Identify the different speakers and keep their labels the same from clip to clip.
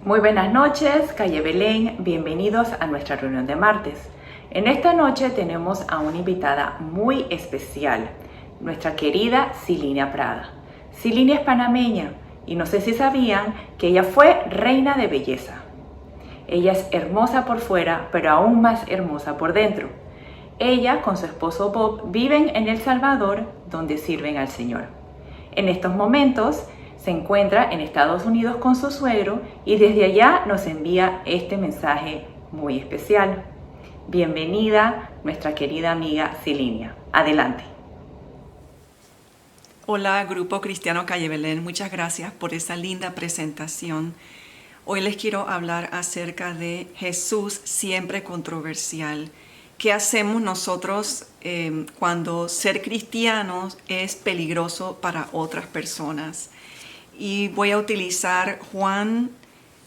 Speaker 1: Muy buenas noches, Calle Belén, bienvenidos a nuestra reunión de martes. En esta noche tenemos a una invitada muy especial, nuestra querida Silinia Prada. Silinia es panameña y no sé si sabían que ella fue reina de belleza. Ella es hermosa por fuera, pero aún más hermosa por dentro. Ella con su esposo Bob viven en El Salvador, donde sirven al Señor. En estos momentos se encuentra en Estados Unidos con su suegro y desde allá nos envía este mensaje muy especial. Bienvenida, nuestra querida amiga Silinia. Adelante.
Speaker 2: Hola, Grupo Cristiano Calle Belén. Muchas gracias por esa linda presentación. Hoy les quiero hablar acerca de Jesús siempre controversial. ¿Qué hacemos nosotros cuando ser cristianos es peligroso para otras personas? Y voy a utilizar Juan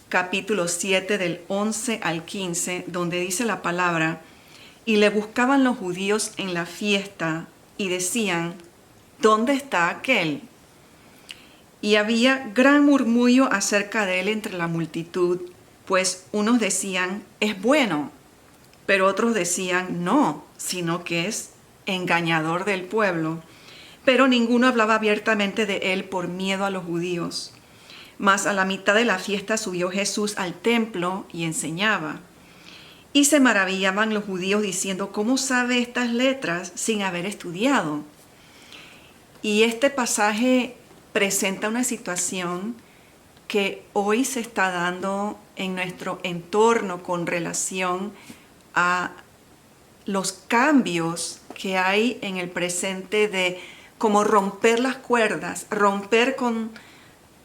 Speaker 2: capítulo 7 del 11 al 15, donde dice la palabra: y le buscaban los judíos en la fiesta y decían: ¿dónde está aquel? Y había gran murmullo acerca de él entre la multitud, pues unos decían: es bueno, pero otros decían: no, sino que es engañador del pueblo. Pero ninguno hablaba abiertamente de él por miedo a los judíos. Mas a la mitad de la fiesta subió Jesús al templo y enseñaba. Y se maravillaban los judíos diciendo: ¿cómo sabe estas letras sin haber estudiado? Y este pasaje presenta una situación que hoy se está dando en nuestro entorno con relación a los cambios que hay en el presente, de como romper las cuerdas, romper con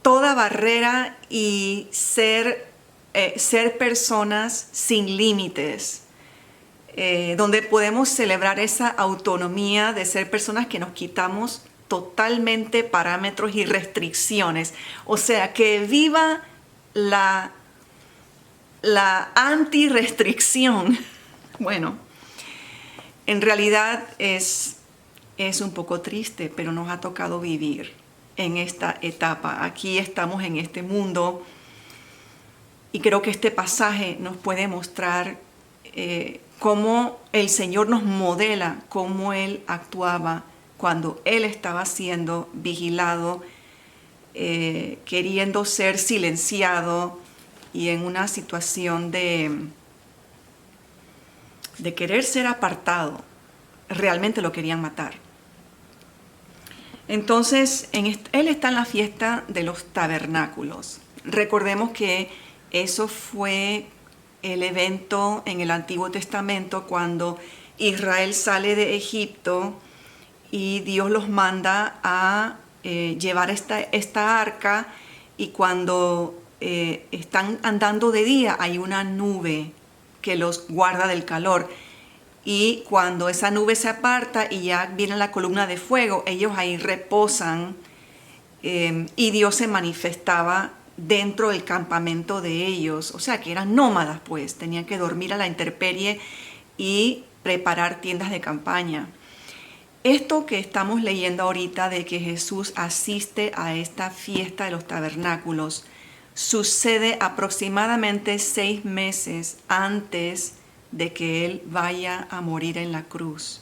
Speaker 2: toda barrera y ser personas sin límites, donde podemos celebrar esa autonomía de ser personas que nos quitamos totalmente parámetros y restricciones. O sea, que viva la anti-restricción. Bueno, en realidad es un poco triste, pero nos ha tocado vivir en esta etapa. Aquí estamos en este mundo y creo que este pasaje nos puede mostrar cómo el Señor nos modela, cómo Él actuaba cuando Él estaba siendo vigilado, queriendo ser silenciado y en una situación de querer ser apartado. Realmente lo querían matar. Entonces, Él está en la fiesta de los tabernáculos. Recordemos que eso fue el evento en el Antiguo Testamento cuando Israel sale de Egipto y Dios los manda a llevar esta arca, y cuando están andando de día hay una nube que los guarda del calor. Y cuando esa nube se aparta y ya viene la columna de fuego, ellos ahí reposan, y Dios se manifestaba dentro del campamento de ellos. O sea que eran nómadas, pues tenían que dormir a la intemperie y preparar tiendas de campaña. Esto que estamos leyendo ahorita de que Jesús asiste a esta fiesta de los tabernáculos sucede aproximadamente 6 meses antes de que Él vaya a morir en la cruz.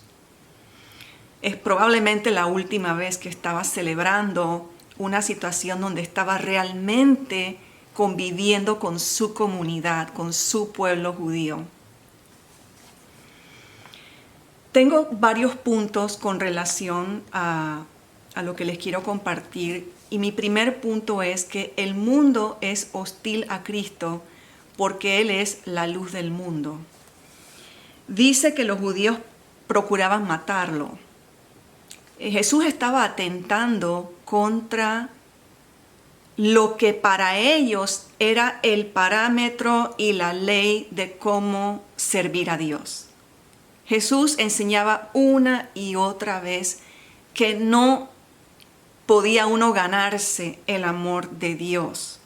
Speaker 2: Es probablemente la última vez que estaba celebrando una situación donde estaba realmente conviviendo con su comunidad, con su pueblo judío. Tengo varios puntos con relación a lo que les quiero compartir, y mi primer punto es que el mundo es hostil a Cristo porque Él es la luz del mundo. Dice que los judíos procuraban matarlo. Jesús estaba atentando contra lo que para ellos era el parámetro y la ley de cómo servir a Dios. Jesús enseñaba una y otra vez que no podía uno ganarse el amor de Dios.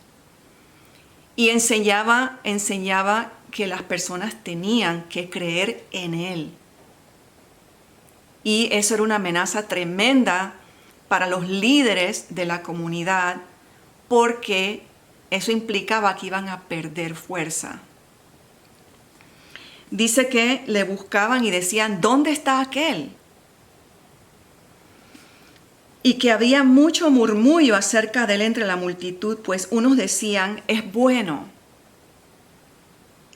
Speaker 2: Y enseñaba que las personas tenían que creer en Él. Y eso era una amenaza tremenda para los líderes de la comunidad, porque eso implicaba que iban a perder fuerza. Dice que le buscaban y decían, ¿dónde está aquel? Y que había mucho murmullo acerca de él entre la multitud, pues unos decían, es bueno.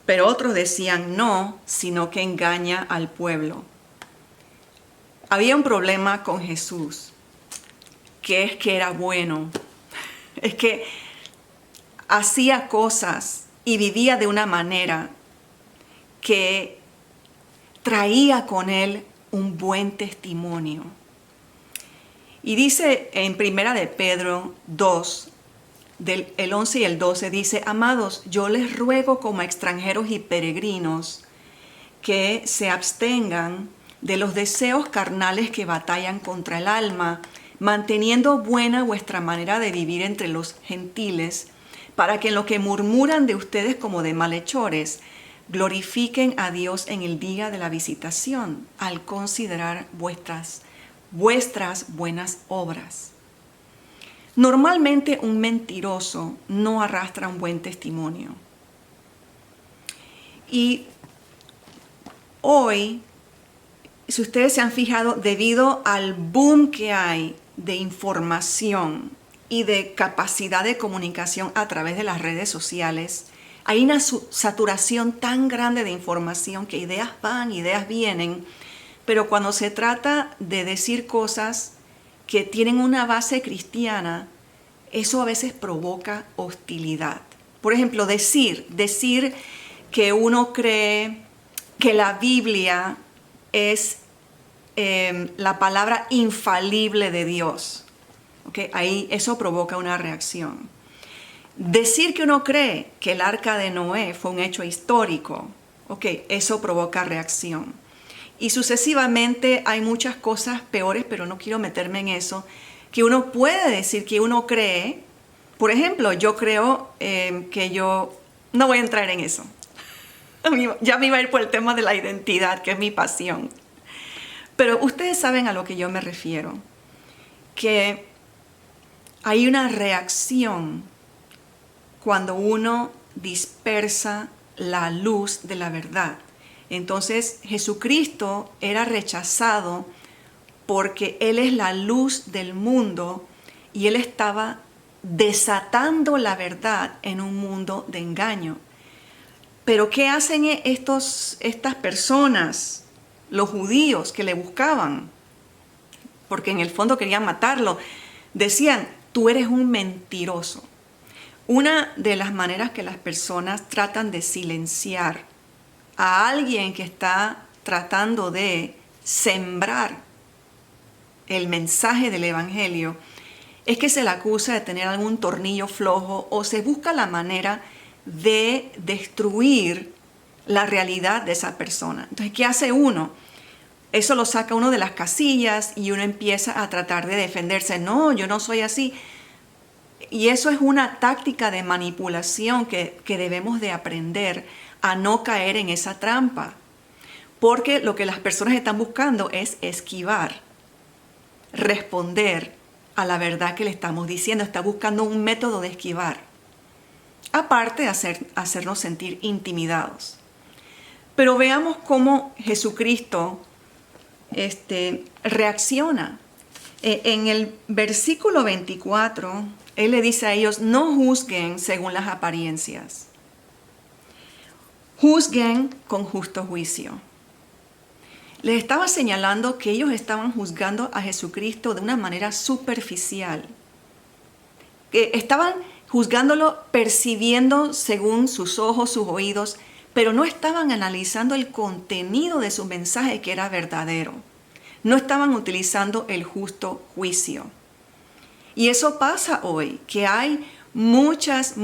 Speaker 2: Pero otros decían, no, sino que engaña al pueblo. Había un problema con Jesús, que es que era bueno. Es que hacía cosas y vivía de una manera que traía con él un buen testimonio. Y dice en Primera de Pedro 2, el 11 y el 12, dice, amados, yo les ruego como extranjeros y peregrinos que se abstengan de los deseos carnales que batallan contra el alma, manteniendo buena vuestra manera de vivir entre los gentiles, para que en lo que murmuran de ustedes como de malhechores, glorifiquen a Dios en el día de la visitación, al considerar vuestras buenas obras. Normalmente un mentiroso no arrastra un buen testimonio. Y hoy, si ustedes se han fijado, debido al boom que hay de información y de capacidad de comunicación a través de las redes sociales, hay una saturación tan grande de información que ideas van, ideas vienen, pero cuando se trata de decir cosas que tienen una base cristiana, eso a veces provoca hostilidad. Por ejemplo, decir que uno cree que la Biblia es la palabra infalible de Dios. ¿Okay? Ahí eso provoca una reacción. Decir que uno cree que el arca de Noé fue un hecho histórico, eso provoca reacción. Y sucesivamente hay muchas cosas peores, pero no quiero meterme en eso, que uno puede decir que uno cree. Por ejemplo, yo creo que yo no voy a entrar en eso. Ya me iba a ir por el tema de la identidad, que es mi pasión. Pero ustedes saben a lo que yo me refiero, que hay una reacción cuando uno dispersa la luz de la verdad. Entonces Jesucristo era rechazado porque Él es la luz del mundo y Él estaba desatando la verdad en un mundo de engaño. Pero ¿qué hacen estas personas, los judíos que le buscaban? Porque en el fondo querían matarlo. Decían, tú eres un mentiroso. Una de las maneras que las personas tratan de silenciar a alguien que está tratando de sembrar el mensaje del Evangelio es que se le acusa de tener algún tornillo flojo o se busca la manera de destruir la realidad de esa persona. Entonces, ¿qué hace uno? Eso lo saca uno de las casillas y uno empieza a tratar de defenderse. No, yo no soy así. Y eso es una táctica de manipulación que debemos de aprender a no caer en esa trampa. Porque lo que las personas están buscando es esquivar, responder a la verdad que le estamos diciendo. Está buscando un método de esquivar. Aparte de hacernos sentir intimidados. Pero veamos cómo Jesucristo reacciona. En el versículo 24, Él le dice a ellos, no juzguen según las apariencias. Juzguen con justo juicio. Les estaba señalando que ellos estaban juzgando a Jesucristo de una manera superficial. Que estaban juzgándolo, percibiendo según sus ojos, sus oídos, pero no estaban analizando el contenido de su mensaje que era verdadero. No estaban utilizando el justo juicio. Y eso pasa hoy, que hay muchas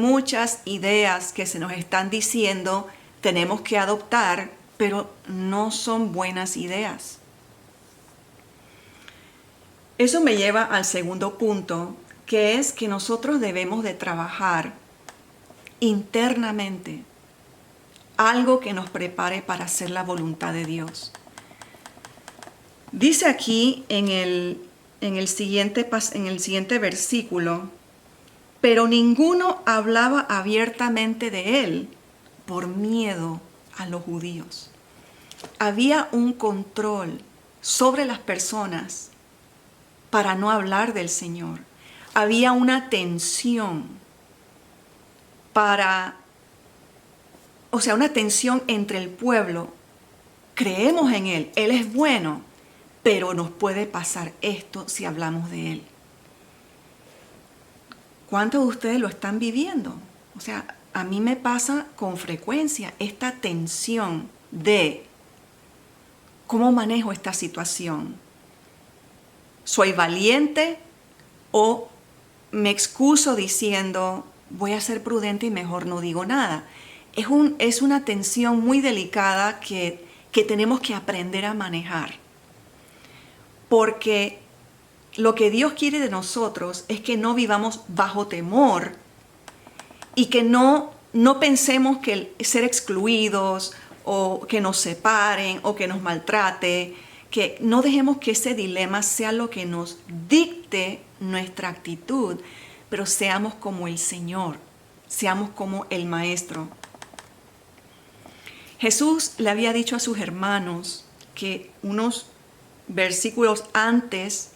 Speaker 2: ideas que se nos están diciendo tenemos que adoptar, pero no son buenas ideas. Eso me lleva al segundo punto, que es que nosotros debemos de trabajar internamente algo que nos prepare para hacer la voluntad de Dios. Dice aquí en el siguiente versículo pero ninguno hablaba abiertamente de él por miedo a los judíos. Había un control sobre las personas para no hablar del Señor. Había una tensión una tensión entre el pueblo. Creemos en Él, Él es bueno, pero nos puede pasar esto si hablamos de Él. ¿Cuántos de ustedes lo están viviendo? O sea, a mí me pasa con frecuencia esta tensión de cómo manejo esta situación. ¿Soy valiente o me excuso diciendo voy a ser prudente y mejor no digo nada? Es una tensión muy delicada que tenemos que aprender a manejar. Porque lo que Dios quiere de nosotros es que no vivamos bajo temor y que no pensemos que el ser excluidos o que nos separen o que nos maltrate, que no dejemos que ese dilema sea lo que nos dicte nuestra actitud, pero seamos como el Señor, seamos como el Maestro. Jesús le había dicho a sus hermanos que unos versículos antes,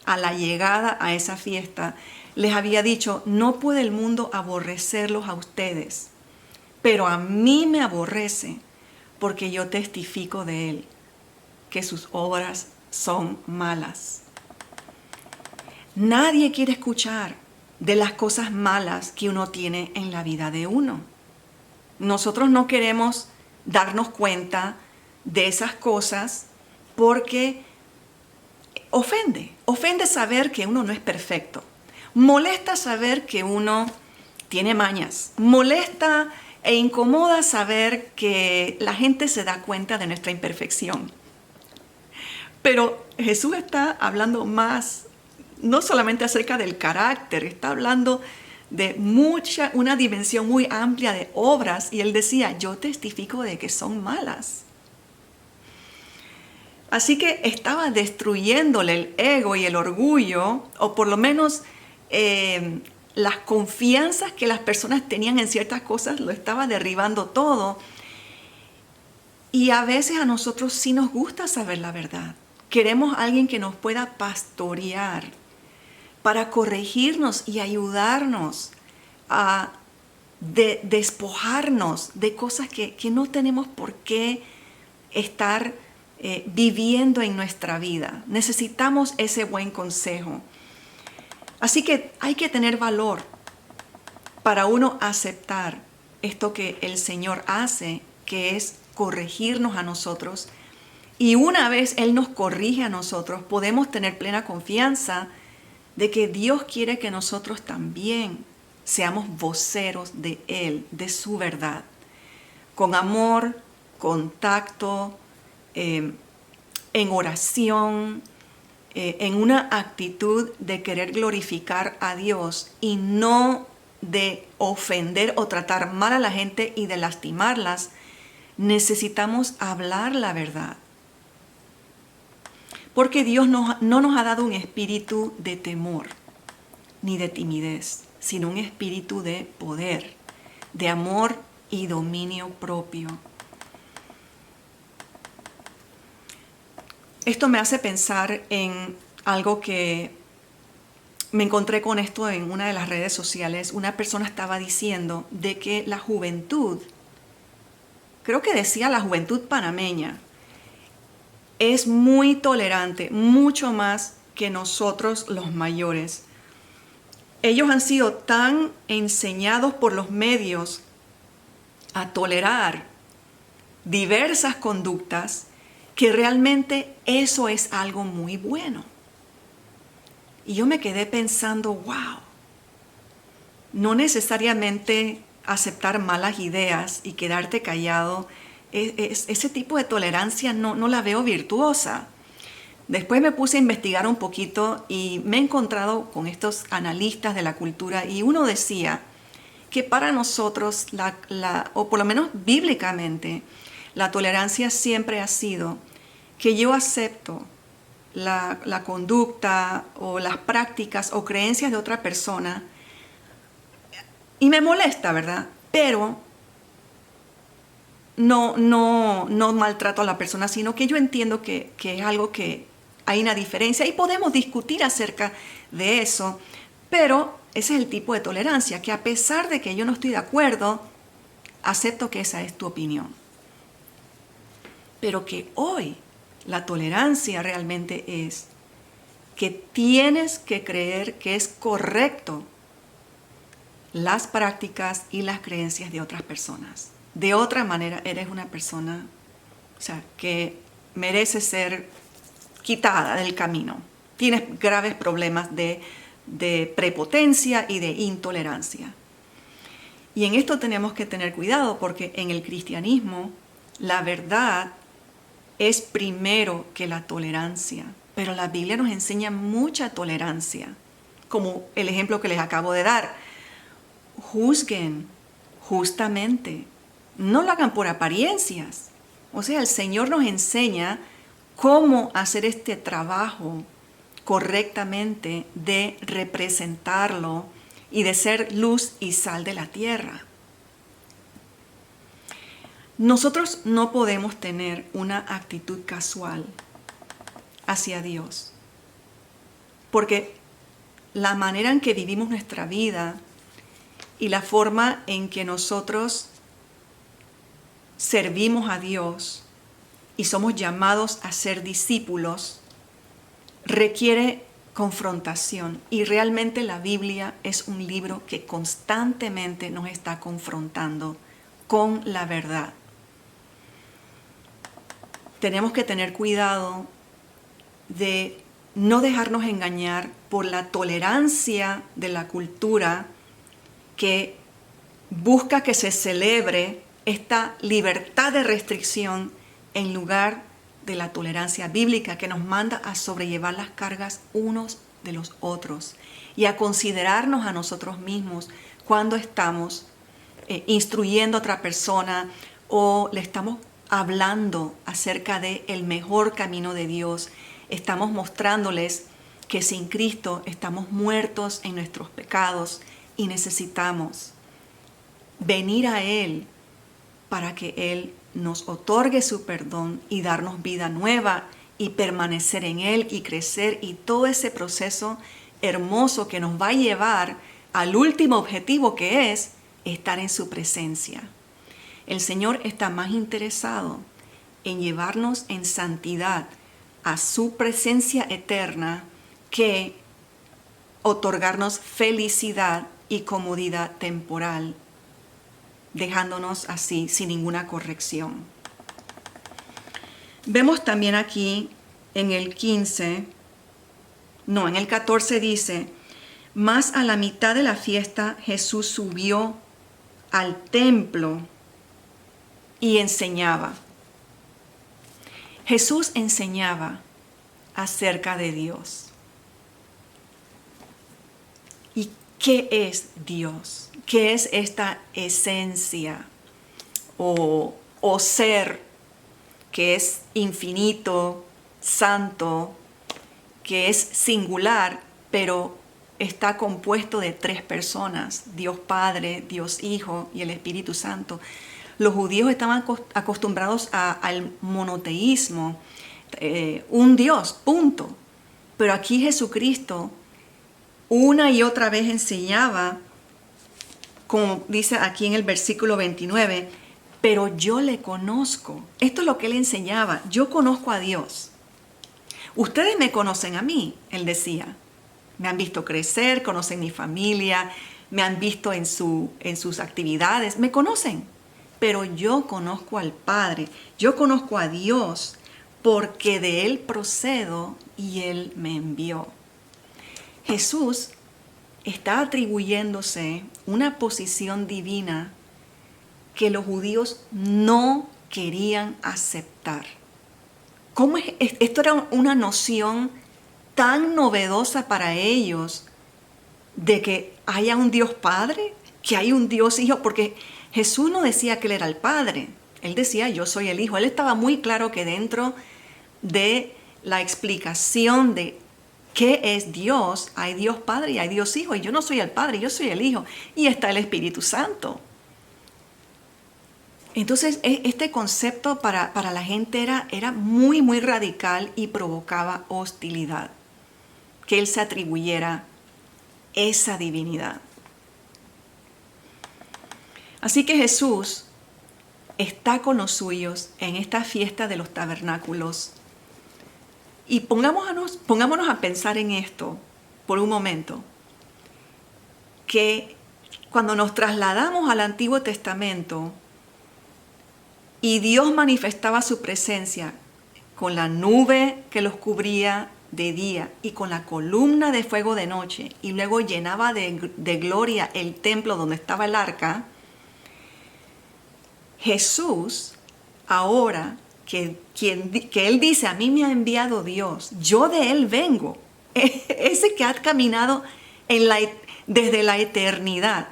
Speaker 2: a la llegada a esa fiesta, les había dicho, no puede el mundo aborrecerlos a ustedes, pero a mí me aborrece porque yo testifico de él, que sus obras son malas. Nadie quiere escuchar de las cosas malas que uno tiene en la vida de uno. Nosotros no queremos darnos cuenta de esas cosas porque ofende saber que uno no es perfecto. Molesta saber que uno tiene mañas. Molesta e incomoda saber que la gente se da cuenta de nuestra imperfección. Pero Jesús está hablando más, no solamente acerca del carácter, está hablando de una dimensión muy amplia de obras, y él decía, yo testifico de que son malas. Así que estaba destruyéndole el ego y el orgullo, o por lo menos las confianzas que las personas tenían en ciertas cosas, lo estaba derribando todo. Y a veces a nosotros sí nos gusta saber la verdad. Queremos a alguien que nos pueda pastorear para corregirnos y ayudarnos a despojarnos de cosas que no tenemos por qué estar viviendo en nuestra vida. Necesitamos ese buen consejo. Así que hay que tener valor para uno aceptar esto que el Señor hace, que es corregirnos a nosotros. Y una vez Él nos corrige a nosotros, podemos tener plena confianza de que Dios quiere que nosotros también seamos voceros de Él, de su verdad, con amor, con tacto, en oración, en una actitud de querer glorificar a Dios y no de ofender o tratar mal a la gente y de lastimarlas. Necesitamos hablar la verdad. Porque Dios no nos ha dado un espíritu de temor ni de timidez, sino un espíritu de poder, de amor y dominio propio. Esto me hace pensar en algo que me encontré con esto en una de las redes sociales. Una persona estaba diciendo de que la juventud, creo que decía la juventud panameña, es muy tolerante, mucho más que nosotros los mayores. Ellos han sido tan enseñados por los medios a tolerar diversas conductas que realmente eso es algo muy bueno. Y yo me quedé pensando, wow, no necesariamente aceptar malas ideas y quedarte callado, ese tipo de tolerancia no la veo virtuosa. Después me puse a investigar un poquito y me he encontrado con estos analistas de la cultura, y uno decía que para nosotros, o por lo menos bíblicamente, la tolerancia siempre ha sido que yo acepto la conducta o las prácticas o creencias de otra persona Y me molesta, ¿verdad? Pero no maltrato a la persona, sino que yo entiendo que es algo que hay una diferencia y podemos discutir acerca de eso, pero ese es el tipo de tolerancia, que a pesar de que yo no estoy de acuerdo, acepto que esa es tu opinión. Pero que hoy la tolerancia realmente es que tienes que creer que es correcto las prácticas y las creencias de otras personas. De otra manera, eres una persona, que merece ser quitada del camino. Tienes graves problemas de prepotencia y de intolerancia. Y en esto tenemos que tener cuidado porque en el cristianismo la verdad es primero que la tolerancia. Pero la Biblia nos enseña mucha tolerancia, como el ejemplo que les acabo de dar. Juzguen justamente, no lo hagan por apariencias. O sea, el Señor nos enseña cómo hacer este trabajo correctamente de representarlo y de ser luz y sal de la tierra. Nosotros no podemos tener una actitud casual hacia Dios, porque la manera en que vivimos nuestra vida y la forma en que nosotros servimos a Dios y somos llamados a ser discípulos requiere confrontación, y realmente la Biblia es un libro que constantemente nos está confrontando con la verdad. Tenemos que tener cuidado de no dejarnos engañar por la tolerancia de la cultura que busca que se celebre esta libertad de restricción en lugar de la tolerancia bíblica que nos manda a sobrellevar las cargas unos de los otros y a considerarnos a nosotros mismos cuando estamos instruyendo a otra persona o le estamos hablando acerca del mejor camino de Dios. Estamos mostrándoles que sin Cristo estamos muertos en nuestros pecados y necesitamos venir a Él para que Él nos otorgue su perdón y darnos vida nueva y permanecer en Él y crecer, y todo ese proceso hermoso que nos va a llevar al último objetivo, que es estar en su presencia. El Señor está más interesado en llevarnos en santidad a su presencia eterna que otorgarnos felicidad y comodidad temporal, dejándonos así sin ninguna corrección. Vemos también aquí en el 14 dice: más a la mitad de la fiesta Jesús subió al templo y enseñaba. Jesús enseñaba acerca de Dios. ¿Y qué es Dios? ¿Qué es esta esencia o ser que es infinito, santo, que es singular, pero está compuesto de tres personas: Dios Padre, Dios Hijo y el Espíritu Santo? Los judíos estaban acostumbrados al monoteísmo, un Dios, punto. Pero aquí Jesucristo una y otra vez enseñaba, como dice aquí en el versículo 29, pero yo le conozco. Esto es lo que él enseñaba: yo conozco a Dios. Ustedes me conocen a mí, él decía. Me han visto crecer, conocen mi familia, me han visto en sus actividades, me conocen. Pero yo conozco al Padre, yo conozco a Dios, porque de Él procedo y Él me envió. Jesús está atribuyéndose una posición divina que los judíos no querían aceptar. ¿Cómo es? Esto era una noción tan novedosa para ellos, de que haya un Dios Padre, que hay un Dios Hijo, porque Jesús no decía que Él era el Padre, Él decía yo soy el Hijo. Él estaba muy claro que dentro de la explicación de ¿Qué es Dios? Hay Dios Padre y hay Dios Hijo. Y yo no soy el Padre, yo soy el Hijo. Y está el Espíritu Santo. Entonces, este concepto para la gente era muy, muy radical y provocaba hostilidad. Que Él se atribuyera esa divinidad. Así que Jesús está con los suyos en esta fiesta de los tabernáculos. Y pongámonos a pensar en esto por un momento. Que cuando nos trasladamos al Antiguo Testamento y Dios manifestaba su presencia con la nube que los cubría de día y con la columna de fuego de noche, y luego llenaba de gloria el templo donde estaba el arca, Jesús, ahora que Él dice, a mí me ha enviado Dios, yo de Él vengo, ese que ha caminado desde la eternidad,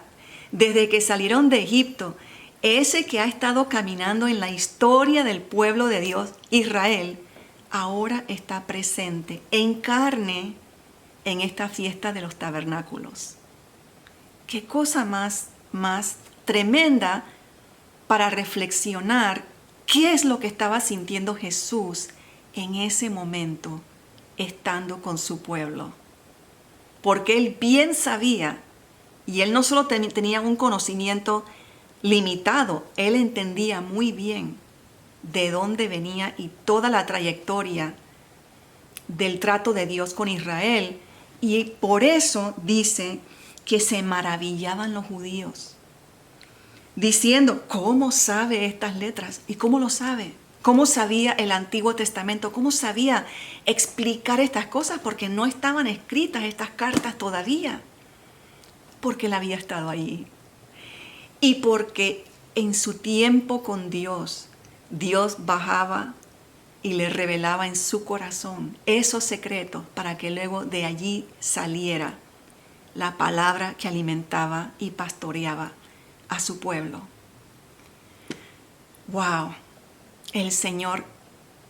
Speaker 2: desde que salieron de Egipto, ese que ha estado caminando en la historia del pueblo de Dios, Israel, ahora está presente en carne en esta fiesta de los tabernáculos. Qué cosa más tremenda para reflexionar qué es lo que estaba sintiendo Jesús en ese momento, estando con su pueblo. Porque Él bien sabía, y Él no solo tenía un conocimiento limitado, Él entendía muy bien de dónde venía y toda la trayectoria del trato de Dios con Israel. Y por eso dice que se maravillaban los judíos, diciendo, ¿cómo sabe estas letras? ¿Y cómo lo sabe? ¿Cómo sabía el Antiguo Testamento? ¿Cómo sabía explicar estas cosas? Porque no estaban escritas estas cartas todavía. Porque Él había estado allí. Y porque en su tiempo con Dios, Dios bajaba y le revelaba en su corazón esos secretos para que luego de allí saliera la palabra que alimentaba y pastoreaba a su pueblo. ¡Wow! El Señor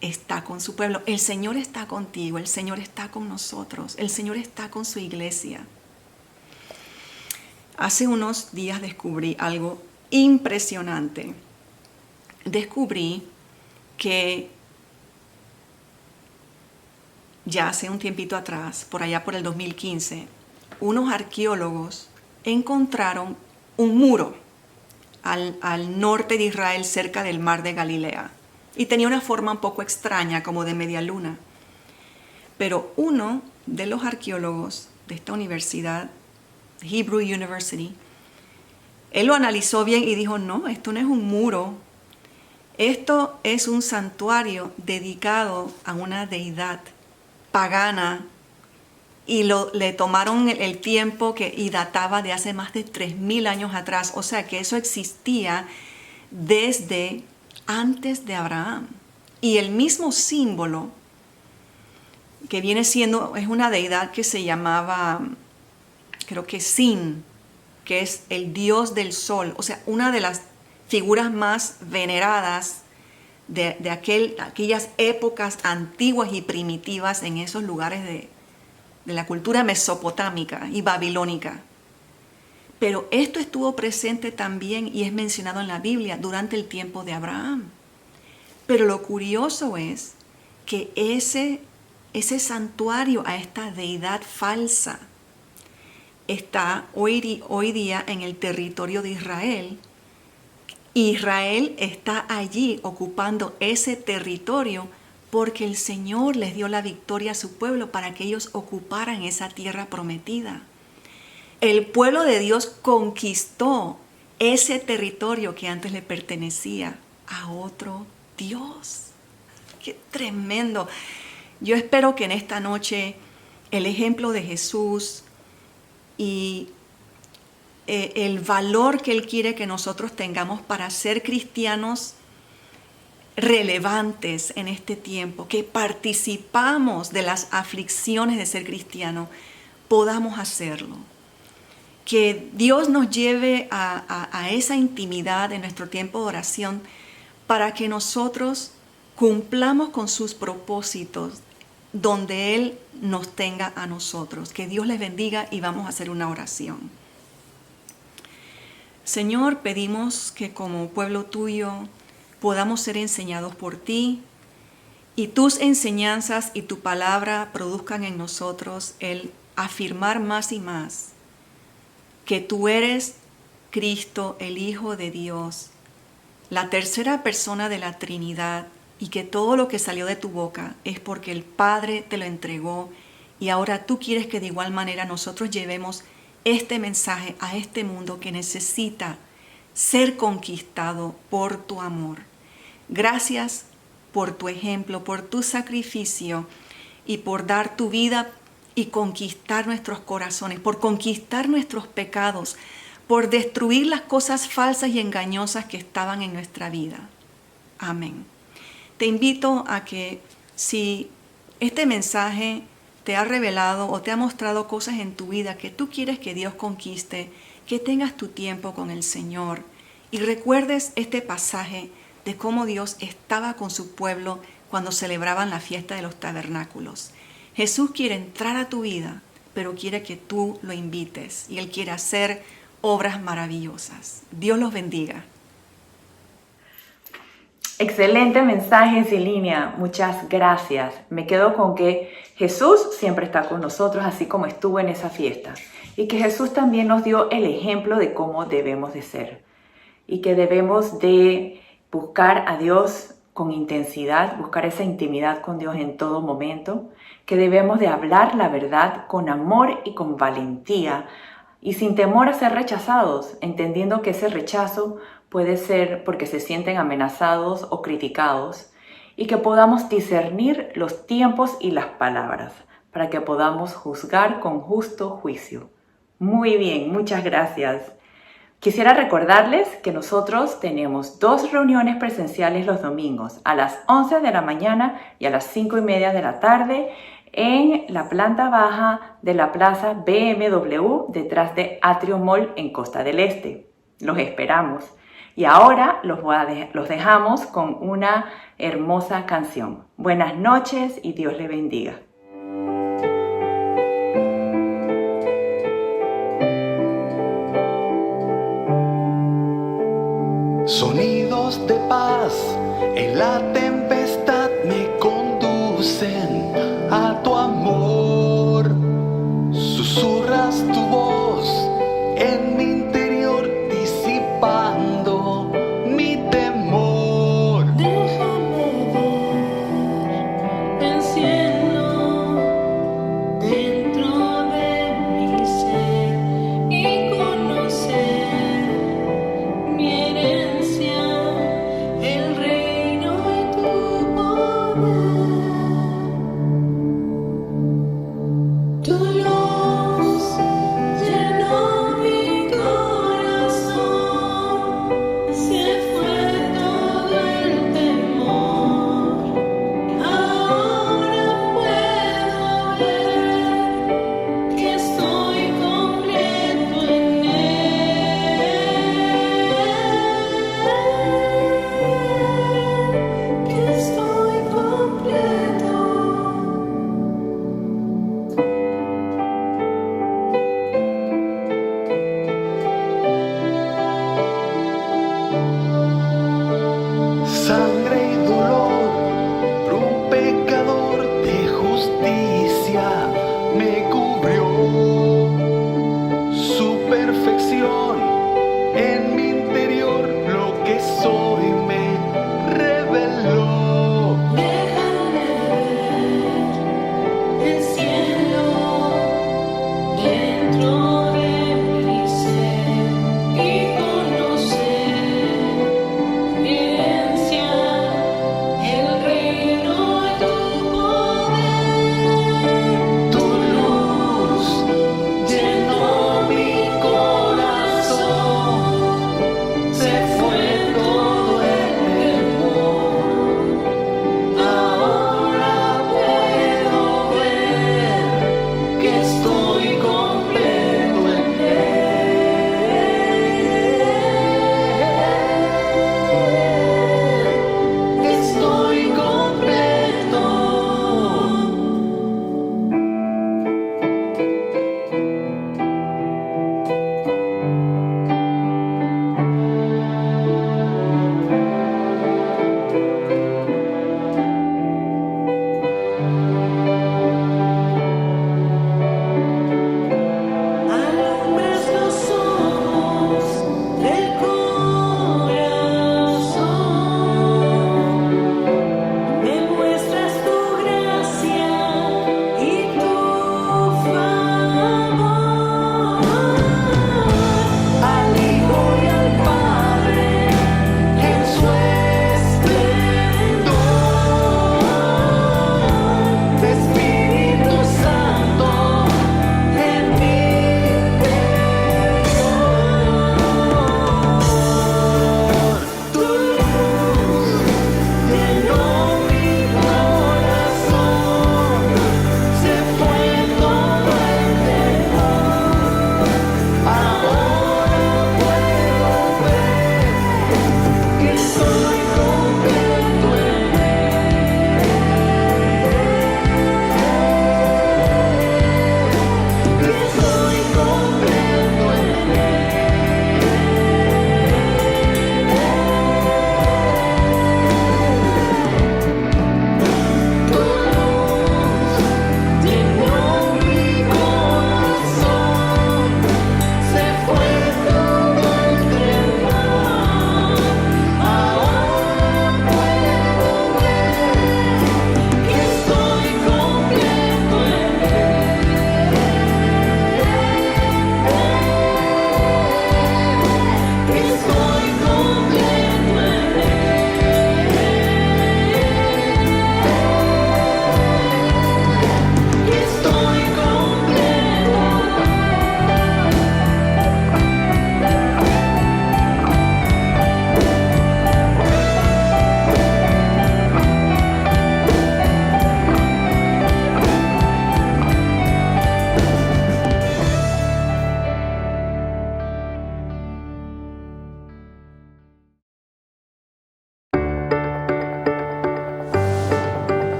Speaker 2: está con su pueblo. El Señor está contigo. El Señor está con nosotros. El Señor está con su iglesia. Hace unos días descubrí algo impresionante. Descubrí que ya hace un tiempito atrás, por allá por el 2015, unos arqueólogos encontraron un muro al norte de Israel, cerca del mar de Galilea. Y tenía una forma un poco extraña, como de media luna. Pero uno de los arqueólogos de esta universidad, Hebrew University, él lo analizó bien y dijo, no, esto no es un muro, esto es un santuario dedicado a una deidad pagana, y le tomaron el tiempo y databa de hace más de 3,000 años atrás, o sea que eso existía desde antes de Abraham. Y el mismo símbolo que viene siendo, es una deidad que se llamaba, creo que Sin, que es el dios del sol, o sea, una de las figuras más veneradas de aquellas épocas antiguas y primitivas en esos lugares de la cultura mesopotámica y babilónica. Pero esto estuvo presente también y es mencionado en la Biblia durante el tiempo de Abraham. Pero lo curioso es que ese santuario a esta deidad falsa está hoy día en el territorio de Israel. Israel está allí ocupando ese territorio porque el Señor les dio la victoria a su pueblo para que ellos ocuparan esa tierra prometida. El pueblo de Dios conquistó ese territorio que antes le pertenecía a otro Dios. ¡Qué tremendo! Yo espero que en esta noche el ejemplo de Jesús y el valor que Él quiere que nosotros tengamos para ser cristianos relevantes en este tiempo, que participamos de las aflicciones de ser cristiano, podamos hacerlo. Que Dios nos lleve a esa intimidad en nuestro tiempo de oración para que nosotros cumplamos con sus propósitos donde Él nos tenga a nosotros. Que Dios les bendiga y vamos a hacer una oración. Señor, pedimos que como pueblo tuyo podamos ser enseñados por ti y tus enseñanzas y tu palabra produzcan en nosotros el afirmar más y más que tú eres Cristo, el Hijo de Dios, la tercera persona de la Trinidad, y que todo lo que salió de tu boca es porque el Padre te lo entregó y ahora tú quieres que de igual manera nosotros llevemos este mensaje a este mundo que necesita ser conquistado por tu amor. Gracias por tu ejemplo, por tu sacrificio y por dar tu vida y conquistar nuestros corazones, por conquistar nuestros pecados, por destruir las cosas falsas y engañosas que estaban en nuestra vida. Amén. Te invito a que si este mensaje te ha revelado o te ha mostrado cosas en tu vida que tú quieres que Dios conquiste, que tengas tu tiempo con el Señor y recuerdes este pasaje de cómo Dios estaba con su pueblo cuando celebraban la fiesta de los tabernáculos. Jesús quiere entrar a tu vida, pero quiere que tú lo invites y Él quiere hacer obras maravillosas. Dios los bendiga.
Speaker 1: Excelente mensaje, Silvia. Muchas gracias. Me quedo con que Jesús siempre está con nosotros, así como estuvo en esa fiesta. Y que Jesús también nos dio el ejemplo de cómo debemos de ser. Y que debemos de buscar a Dios con intensidad, buscar esa intimidad con Dios en todo momento. Que debemos de hablar la verdad con amor y con valentía. Y sin temor a ser rechazados, entendiendo que ese rechazo puede ser porque se sienten amenazados o criticados, y que podamos discernir los tiempos y las palabras para que podamos juzgar con justo juicio. Muy bien, muchas gracias. Quisiera recordarles que nosotros tenemos 2 reuniones presenciales los domingos, a las 11 de la mañana y a las 5:30 de la tarde, en la planta baja de la plaza BMW detrás de Atrium Mall en Costa del Este. Los esperamos. Y ahora los dejamos con una hermosa canción. Buenas noches y Dios le bendiga.
Speaker 3: Sonidos de paz en la tempestad.